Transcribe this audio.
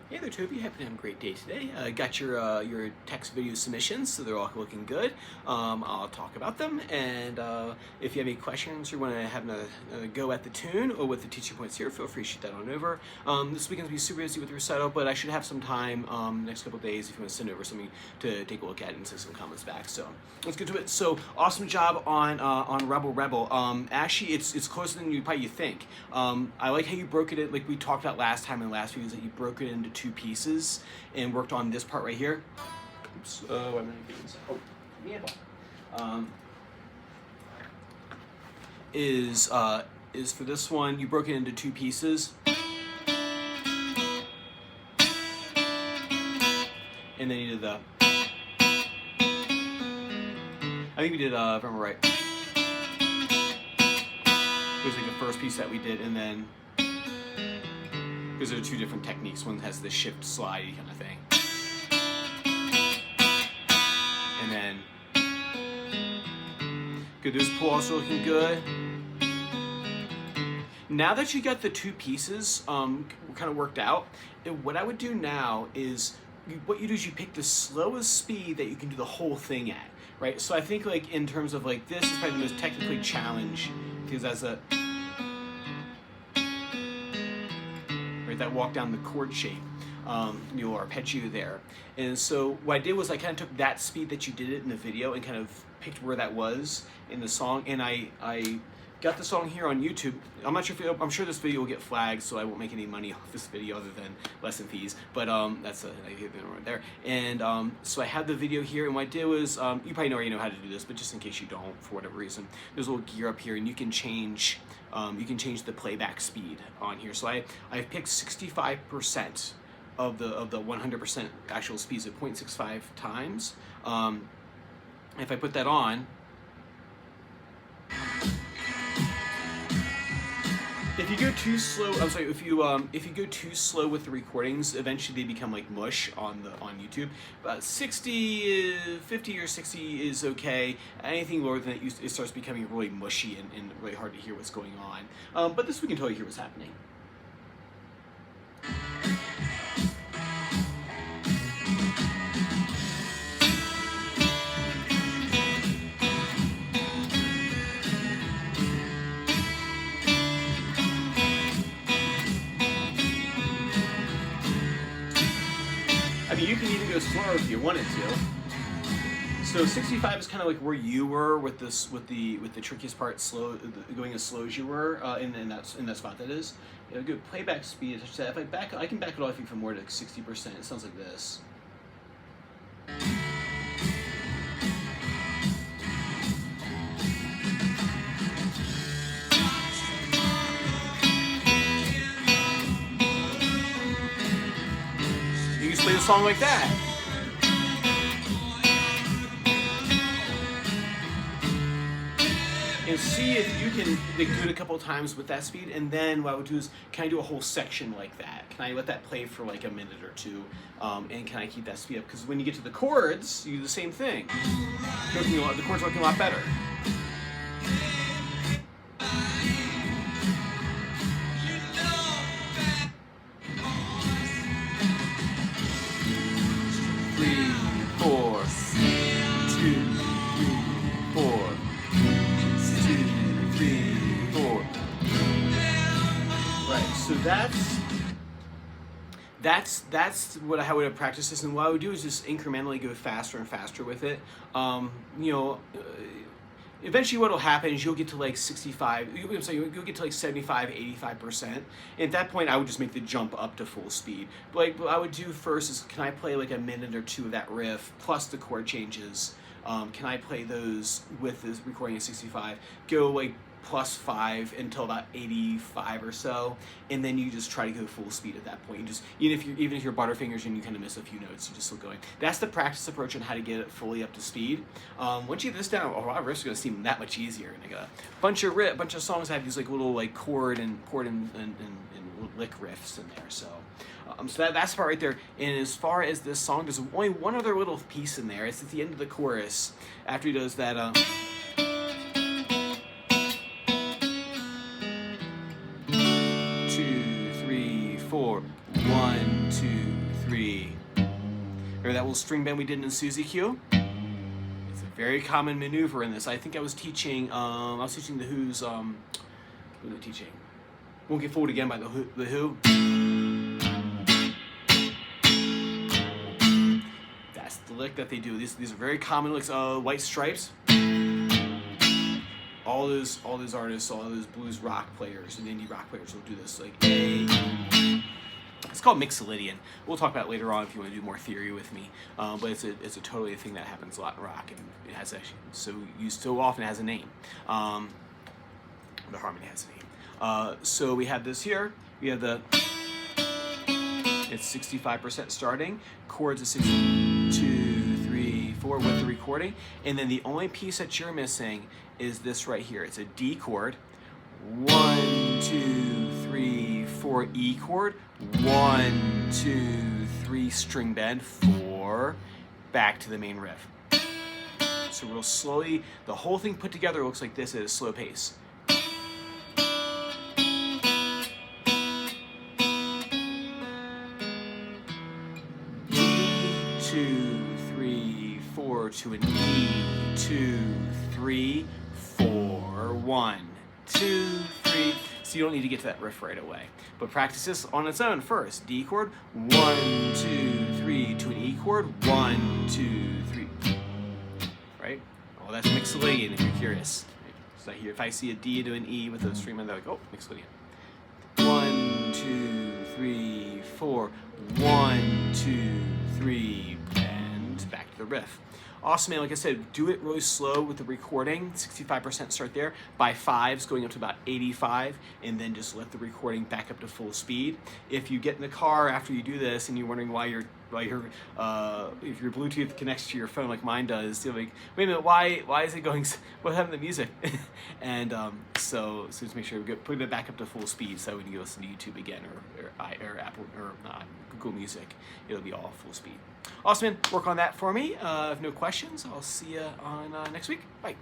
Hey there, Toby. Happy to have a great day today. Got your text video submissions, so they're all looking good. I'll talk about them, and if you have any questions or want to have a go at the tune or with the teaching points here, feel free to shoot that on over. This weekend's be super busy with the recital, but I should have some time next couple of days if you want to send over something to take a look at and send some comments back. So let's get to it. So awesome job on Rebel Rebel. Actually, it's closer than you probably think. I like how you broke it, like we talked about last time in the last videos, that you broke it into two pieces and worked on this part right here. Oops. I'm gonna get this. Oh, yeah. Is for this one you broke it into two pieces, and then you did the. I think we did. If I remember right, it was like the first piece that we did, and then. Because there are two different techniques. One has the shift slide kind of thing. And then, good, there's pull also looking good. Now that you got the two pieces kind of worked out, what I would do now is, what you do is you pick the slowest speed that you can do the whole thing at, right? So I think like in terms of like this is probably the most technically challenged, because as a, that walk down the chord shape, your arpeggio there. And so what I did was I kind of took that speed that you did it in the video and kind of picked where that was in the song, and I got the song here on YouTube. I'm not sure if I'm sure this video will get flagged, so I won't make any money off this video other than lesson fees. But that's right there. And so I had the video here, and what I did was you probably already know how to do this, but just in case you don't, for whatever reason, there's a little gear up here, and you can change the playback speed on here. So I've picked 65% of the 100% actual speeds at 0.65 times. If I put that on. If you go too slow, I'm sorry. If you go too slow with the recordings, eventually they become like mush on YouTube. About 60, 50 or 60 is okay. Anything lower than that, it starts becoming really mushy and really hard to hear what's going on. But this we can totally hear what's happening. I mean, you can even go slower if you wanted to. So 65 is kind of like where you were with this, with the trickiest part, going as slow as you were in that spot. That is, good playback speed. If I can back it off even more to 60%. It sounds like this. You just play the song like that. And see if you can do it a couple of times with that speed, and then what I would do is, can I do a whole section like that? Can I let that play for like a minute or two, and can I keep that speed up? Because when you get to the chords, you do the same thing. The chords work a lot better. So that's what how I would practice this, and what I would do is just incrementally go faster and faster with it. Eventually what will happen is you'll get to like 65, you'll get to like 75, 85%. At that point I would just make the jump up to full speed. But like what I would do first is, can I play like a minute or two of that riff plus the chord changes? Can I play those with this recording at 65? Go like +5 until about 85 or so, and then you just try to go full speed at that point. You just, even if you're butterfingers and you kind of miss a few notes, you just still going. That's the practice approach on how to get it fully up to speed. Once you get this down, a lot of riffs are going to seem that much easier. And like a bunch of songs have these like little like chord and lick riffs in there. So that's the part right there. And as far as this song, there's only one other little piece in there. It's at the end of the chorus after he does that. 2, 3, 4, 1, 2, 3. Remember that little string bend we did in Suzy Q? It's a very common maneuver in this. I think I was teaching the Who's, who was I teaching? Won't Get Fooled Again by the Who. That's the lick that they do. These are very common licks. White Stripes. All those artists, all those blues rock players and indie rock players will do this. Like A. It's called Mixolydian. We'll talk about it later on if you want to do more theory with me. But it's a totally a thing that happens a lot in rock, and it has actually so often it has a name. The harmony has a name. So we have this here. We have the. It's 65% starting. Chords of 6, 2, 3, 4 with the recording, and then the only piece that you're missing is this right here. It's a D chord. 1, 2, 3, 4 E chord. 1, 2, 3 string bend. 4. Back to the main riff. So real slowly, the whole thing put together looks like this at a slow pace. 2, 3, 4 to an E. 2, 3, 4. 1, 2, 3. So you don't need to get to that riff right away. But practice this on its own first. D chord. 1, 2, 3 to an E chord. 1, 2, 3. Right? Well, that's Mixolydian if you're curious. So here, if I see a D to an E with a string bend, they're like, oh, Mixolydian. 1, 2, 3, 4. 1, 2, 3, and back to the riff. Awesome, man. Like I said, do it really slow with the recording. 65% start there. By 5s, going up to about 85, and then just let the recording back up to full speed. If you get in the car after you do this and you're wondering why your if your Bluetooth connects to your phone like mine does, you're like, wait a minute, why is it going? What happened to the music? And so just make sure we put it back up to full speed, so when you listen to YouTube again or Apple or Google Music, it'll be all full speed. Awesome, man. Work on that for me. If no questions, I'll see you on next week. Bye.